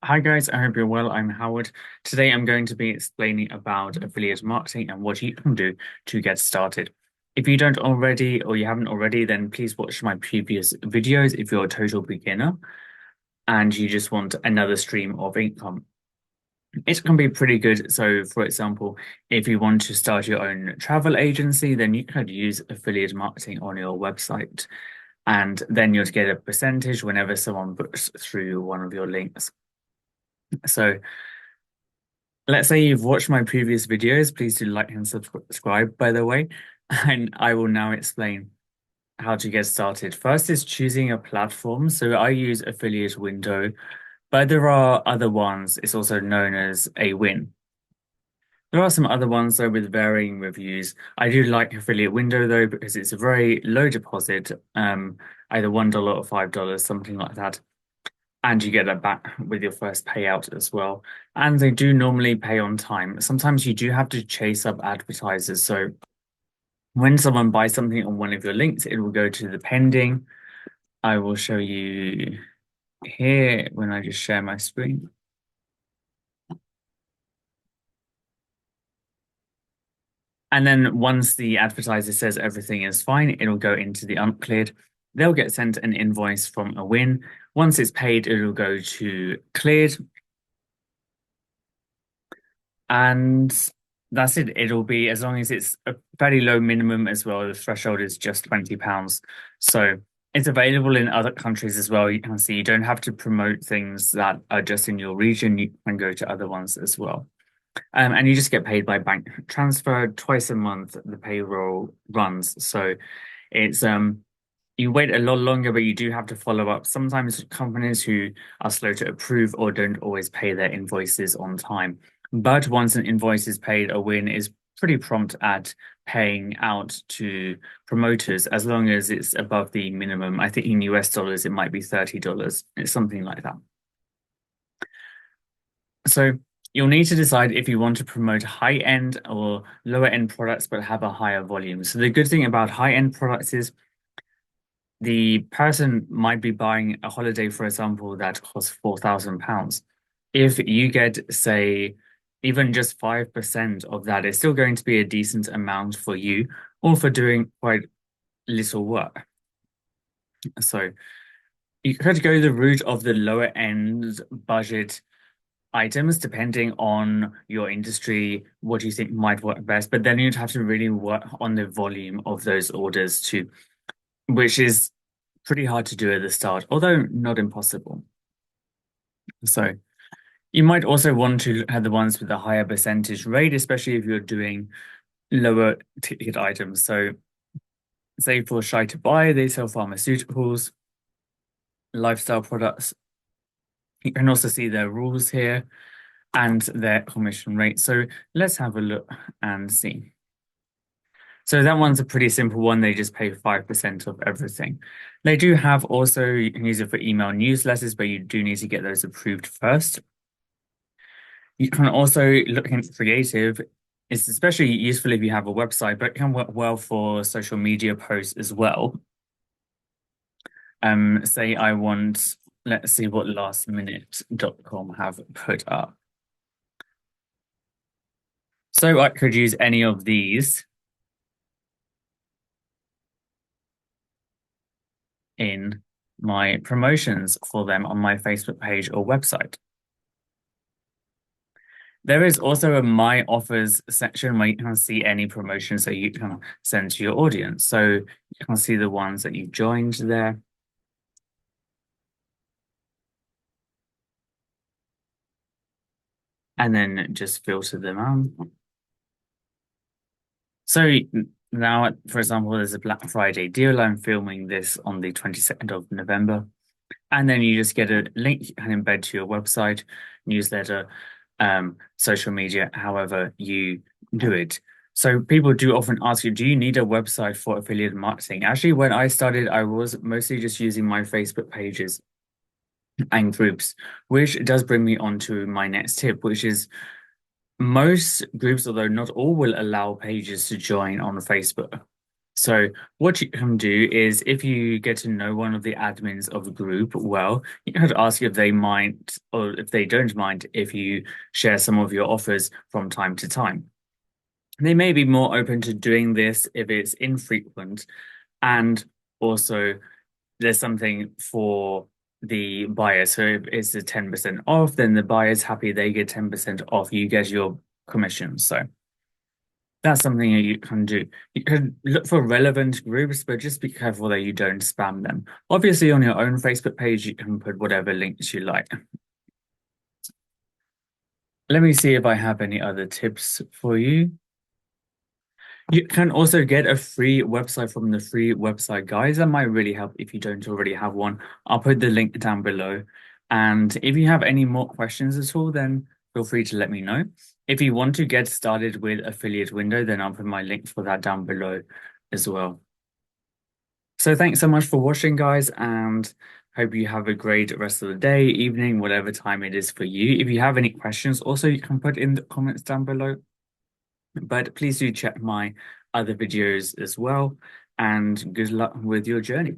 Hi guys, I hope you're well. I'm Howard. Today I'm going to be explaining about affiliate marketing and what you can do to get started. If you don't already or you haven't already, then please watch my previous videos if you're a total beginner and you just want another stream of income. It can be pretty good. So, for example, if you want to start your own travel agency, then you could use affiliate marketing on your website, and then you'd get a percentage whenever someone books through one of your links. So, let's say you've watched my previous videos. Please do like and subscribe, by the way. And I will now explain how to get started. First is choosing a platform. So I use Affiliate Window, but there are other ones. It's also known as Awin. There are some other ones though with varying reviews. I do like Affiliate Window though because it's a very low deposit, either $1 or $5, something like that. And you get that back with your first payout as well. And they do normally pay on time. Sometimes you do have to chase up advertisers. So when someone buys something on one of your links, it will go to the pending. I will show you here when I just share my screen. And then once the advertiser says everything is fine, it'll go into the uncleared. They'll get sent an invoice from Awin. Once it's paid, it'll go to cleared. And that's it. It'll be as long as it's a fairly low minimum as well. The threshold is just £20. So it's available in other countries as well. You can see you don't have to promote things that are just in your region. You can go to other ones as well. And you just get paid by bank transfer twice a month. The payroll runs. So it's you wait a lot longer, but you do have to follow up. Sometimes companies who are slow to approve or don't always pay their invoices on time. But once an invoice is paid, Awin is pretty prompt at paying out to promoters as long as it's above the minimum. I think in US dollars, it might be $30. It's something like that. So you'll need to decide if you want to promote high-end or lower-end products, but have a higher volume. So the good thing about high-end products is the person might be buying a holiday, for example, that costs £4,000. If you get, say, even just 5% of that, it's still going to be a decent amount for you or for doing quite little work. So you could go the route of the lower end budget items depending on your industry, what you think might work best. But then you'd have to really work on the volume of those orders too, which is pretty hard to do at the start, although not impossible. So you might also want to have the ones with a higher percentage rate, especially if you're doing lower ticket items. So say for Shy to Buy, they sell pharmaceuticals, lifestyle products. You can also see their rules here and their commission rate. So let's have a look and see. So that one's a pretty simple one. They just pay 5% of everything. They do have also, you can use it for email newsletters, but you do need to get those approved first. You can also look into creative. It's especially useful if you have a website, but it can work well for social media posts as well. Say I want, let's see what lastminute.com have put up. So I could use any of these in my promotions for them on my Facebook page or website. There is also a My Offers section where you can see any promotions that you can send to your audience. So you can see the ones that you've joined there. And then just filter them out. So now, for example, there's a Black Friday deal. I'm filming this on the 22nd of November. And then you just get a link you can embed to your website, newsletter, social media, however you do it. So people do often ask you, do you need a website for affiliate marketing? Actually, when I started, I was mostly just using my Facebook pages and groups, which does bring me on to my next tip, which is most groups, although not all, will allow pages to join on Facebook. So what you can do is if you get to know one of the admins of a group well, you can ask if they mind or if they don't mind if you share some of your offers from time to time. They may be more open to doing this if it's infrequent and also there's something for the buyer. So if it's a 10% off, then the buyer's happy they get 10% off, you get your commission. So that's something that you can do. You can look for relevant groups, but just be careful that you don't spam them. Obviously, on your own Facebook page, you can put whatever links you like. Let me see if I have any other tips for you. You can also get a free website from the free website guys. That might really help if you don't already have one. I'll put the link down below. And if you have any more questions at all, then feel free to let me know. If you want to get started with Affiliate Window, then I'll put my link for that down below as well. So thanks so much for watching, guys, and hope you have a great rest of the day, evening, whatever time it is for you. If you have any questions, also you can put in the comments down below. But please do check my other videos as well, and good luck with your journey.